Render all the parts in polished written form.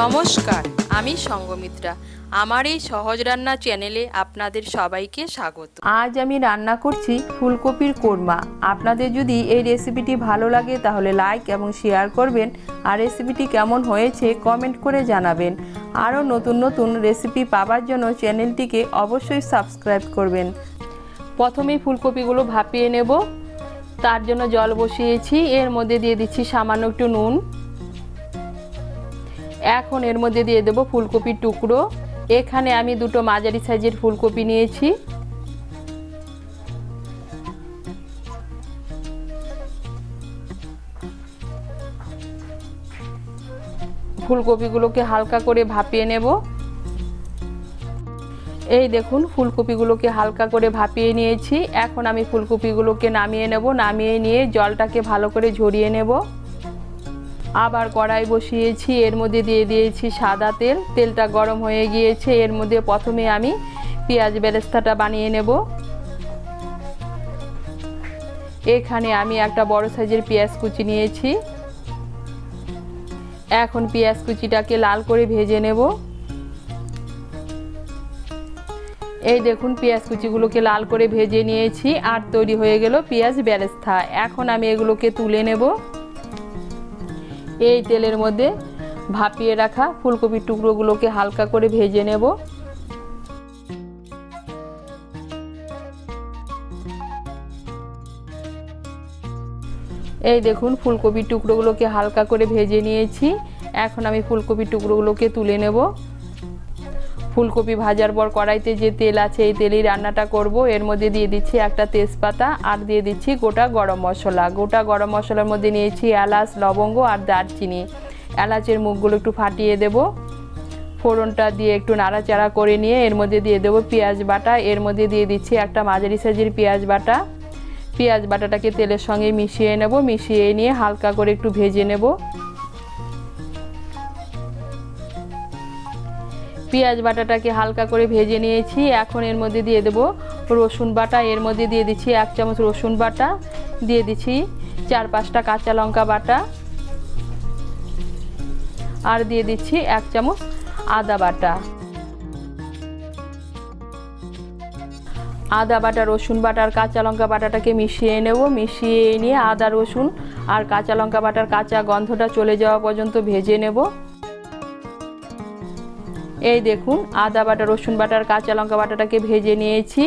নমস্কার, আমি সঙ্গমিত্রা। আমার এই সহজ রান্না চ্যানেলে আপনাদের সবাইকে স্বাগত। আজ আমি রান্না করছি ফুলকপির কোরমা। আপনাদের যদি এই রেসিপিটি ভালো লাগে তাহলে লাইক এবং শেয়ার করবেন, আর রেসিপিটি কেমন হয়েছে কমেন্ট করে জানাবেন। আরও নতুন নতুন রেসিপি পাওয়ার জন্য চ্যানেলটিকে অবশ্যই সাবস্ক্রাইব করবেন। প্রথমেই ফুলকপিগুলো ভাপিয়ে নেব। তার জন্য জল বসিয়েছি, এর মধ্যে দিয়ে দিচ্ছি সামান্য একটু নুন। এখন এর মধ্যে দিয়ে দেব ফুলকপির টুকরো। এখানে আমি দুটো মাঝারি সাইজের ফুলকপি নিয়েছি। ফুলকপিগুলোকে হালকা করে ভাপিয়ে নেব। এই দেখুন, ফুলকপিগুলোকে হালকা করে ভাপিয়ে নিয়েছি। এখন আমি ফুলকপিগুলোকে নামিয়ে নেব। নামিয়ে নিয়ে জলটাকে ভালো করে ঝরিয়ে নেব। আবার কড়াই বসিয়েছি, এর মধ্যে দিয়ে দিয়েছি সাদা তেল। তেলটা গরম হয়ে গিয়েছে। এর মধ্যে প্রথমে আমি পেঁয়াজ বেরেস্তাটা বানিয়ে নেব। এখানে আমি একটা বড় সাইজের পেঁয়াজ কুচি নিয়েছি। এখন পেঁয়াজ কুচিটাকে লাল করে ভেজে নেব। এই দেখুন, পেঁয়াজ কুচিগুলোকে লাল করে ভেজে নিয়েছি আর তৈরি হয়ে গেল পেঁয়াজ বেরেস্তা। এখন আমি এগুলোকে তুলে নেব। এই তেলের মধ্যে ভাপিয়ে রাখা ফুলকপির টুকরোগুলোকে হালকা করে ভেজে নেব। এই দেখুন, ফুলকপির টুকরোগুলোকে হালকা করে ভেজে নিয়েছি। এখন আমি ফুলকপির টুকরোগুলোকে তুলে নেব। ফুলকপি ভাজার পর কড়াইতে যে তেল আছে এই তেলেই রান্নাটা করব। এর মধ্যে দিয়ে দিচ্ছি একটা তেজপাতা আর দিয়ে দিচ্ছি গোটা গরম মশলা। গোটা গরম মশলার মধ্যে নিয়েছি এলাচ, লবঙ্গ আর দারচিনি। এলাচের মুখগুলো একটু ফাটিয়ে দেব। ফোড়নটা দিয়ে একটু নাড়াচাড়া করে নিয়ে এর মধ্যে দিয়ে দেব পেঁয়াজ বাটা। এর মধ্যে দিয়ে দিচ্ছি একটা মাঝারি সাইজের পেঁয়াজ বাটা। পেঁয়াজ বাটাটাকে তেলের সঙ্গে মিশিয়ে নেব। মিশিয়ে নিয়ে হালকা করে একটু ভেজে নেব। পেঁয়াজ বাটাটাকে হালকা করে ভেজে নিয়েছি। এখন এর মধ্যে দিয়ে দেব রসুন বাটা। এর মধ্যে দিয়ে দিচ্ছি 1 চামচ রসুন বাটা। দিয়ে দিচ্ছি 4-5টা কাঁচা লঙ্কা বাটা। আর দিয়ে দিচ্ছি 1 চামচ আদা বাটা। আদা বাটা, রসুন বাটা আর কাঁচা লঙ্কা বাটাটাকে মিশিয়ে নেব। মিশিয়ে নিয়ে আদা, রসুন আর কাঁচা লঙ্কা বাটার কাঁচা গন্ধটা চলে যাওয়া পর্যন্ত ভেজে নেব। এই দেখুন, আদা বাটা, রসুন বাটার কাঁচা লঙ্কা বাটাটাকে ভেজে নিয়েছি।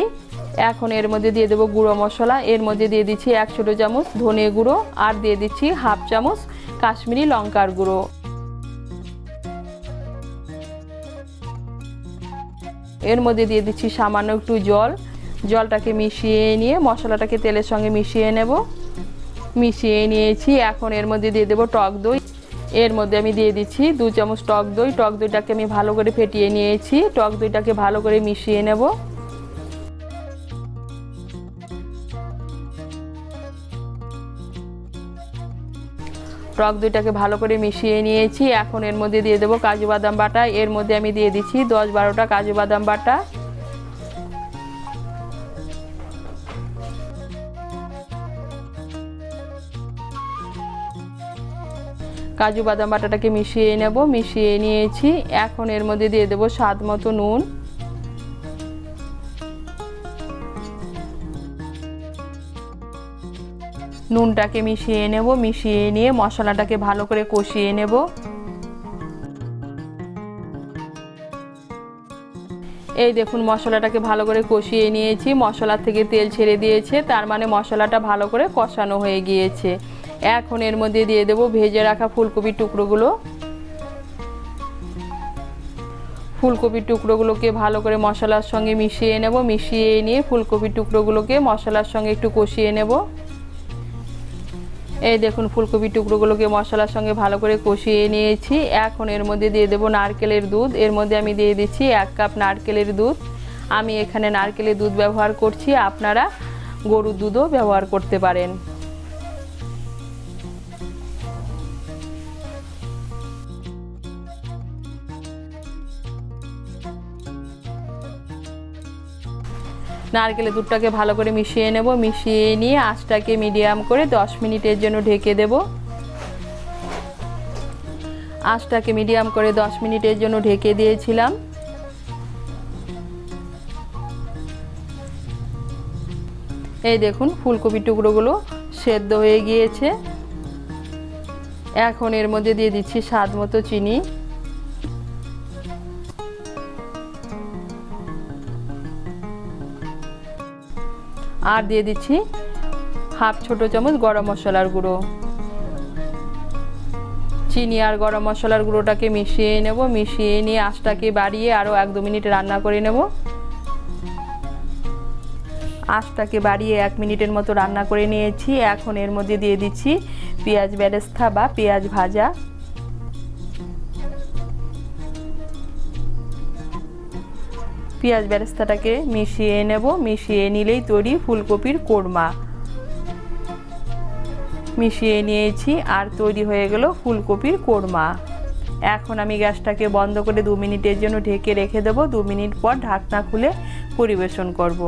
এখন এর মধ্যে দিয়ে দেবো গুঁড়ো মশলা। এর মধ্যে দিয়ে দিচ্ছি 1 ছোট চামচ ধনে গুঁড়ো আর দিয়ে দিচ্ছি 1/2 চামচ কাশ্মীরি লঙ্কার গুঁড়ো। এর মধ্যে দিয়ে দিচ্ছি সামান্য একটু জল। জলটাকে মিশিয়ে নিয়ে মশলাটাকে তেলের সঙ্গে মিশিয়ে নেব। মিশিয়ে নিয়েছি। এখন এর মধ্যে দিয়ে দেবো টক দই। এর মধ্যে আমি দিয়ে দিচ্ছি 2 চামচ টক দই। টক দইটাকে আমি ভালো করে ফেটিয়ে নিয়েছি। টক দইটাকে ভালো করে মিশিয়ে নেব। টক দইটাকে ভালো করে মিশিয়ে নিয়েছি। এখন এর মধ্যে দিয়ে দেবো কাজু বাদাম বাটা। এর মধ্যে আমি দিয়ে দিচ্ছি 10-12টা কাজু বাদাম বাটা। কাজু বাদাম বাটাটাকে মিশিয়ে নেব। মিশিয়ে নিয়েছি। এখন এর মধ্যে দিয়ে দেব স্বাদ মতো নুন। নুনটাকে মিশিয়ে নেব। মিশিয়ে নিয়ে মশলাটাকে ভালো করে কষিয়ে নেব। এই দেখুন, মশলাটাকে ভালো করে কষিয়ে নিয়েছি। মশলা থেকে তেল ছেড়ে দিয়েছে, তার মানে মশলাটা ভালো করে কষানো হয়ে গিয়েছে। এখন এর মধ্যে দিয়ে দেব ভেজে রাখা ফুলকপির টুকরোগুলো। ফুলকপির টুকরোগুলোকে ভালো করে মশলার সঙ্গে মিশিয়ে নেব। মিশিয়ে নিয়ে ফুলকপির টুকরোগুলোকে মশলার সঙ্গে একটু কষিয়ে নেব। এই দেখুন, ফুলকপির টুকরোগুলোকে মশলার সঙ্গে ভালো করে কষিয়ে নিয়েছি। এখন এর মধ্যে দিয়ে দেব নারকেলের দুধ। এর মধ্যে আমি দিয়ে দিচ্ছি 1 কাপ নারকেলের দুধ। আমি এখানে নারকেলের দুধ ব্যবহার করছি, আপনারা গরুর দুধও ব্যবহার করতে পারেন। নারকেলের দুধটাকে ভালো করে মিশিয়ে নেব। মিশিয়ে নিয়ে আঁচটাকে মিডিয়াম করে 10 মিনিটের জন্য ঢেকে দেব। আঁচটাকে মিডিয়াম করে 10 মিনিটের জন্য ঢেকে দিয়েছিলাম। এই দেখুন ফুলকপির টুকরোগুলো সেদ্ধ হয়ে গিয়েছে। এখন এর মধ্যে দিয়ে দিচ্ছি স্বাদ মতো চিনি, আর দিয়ে দিচ্ছি হাফ ছোট চামচ গরম মশলার গুঁড়ো। চিনি আর গরম মশলার গুঁড়োটাকে মিশিয়ে নেব। মিশিয়ে নিয়ে আঁচটাকে বাড়িয়ে আরও 1-2 মিনিট রান্না করে নেব। আঁচটাকে বাড়িয়ে 1 মিনিটের মতো রান্না করে নিয়েছি। এখন এর মধ্যে দিয়ে দিচ্ছি পেঁয়াজ বেরেস্তা বা পেঁয়াজ ভাজা। পেঁয়াজ বেরেস্তাটাকে মিশিয়ে নেব। মিশিয়ে নিলেই তৈরি ফুলকপির কোরমা। মিশিয়ে নিয়েছি আর তৈরি হয়ে গেল ফুলকপির কোরমা। এখন আমি গ্যাসটাকে বন্ধ করে 2 মিনিটের জন্য ঢেকে রেখে দেবো। 2 মিনিট পর ঢাকনা খুলে পরিবেশন করব।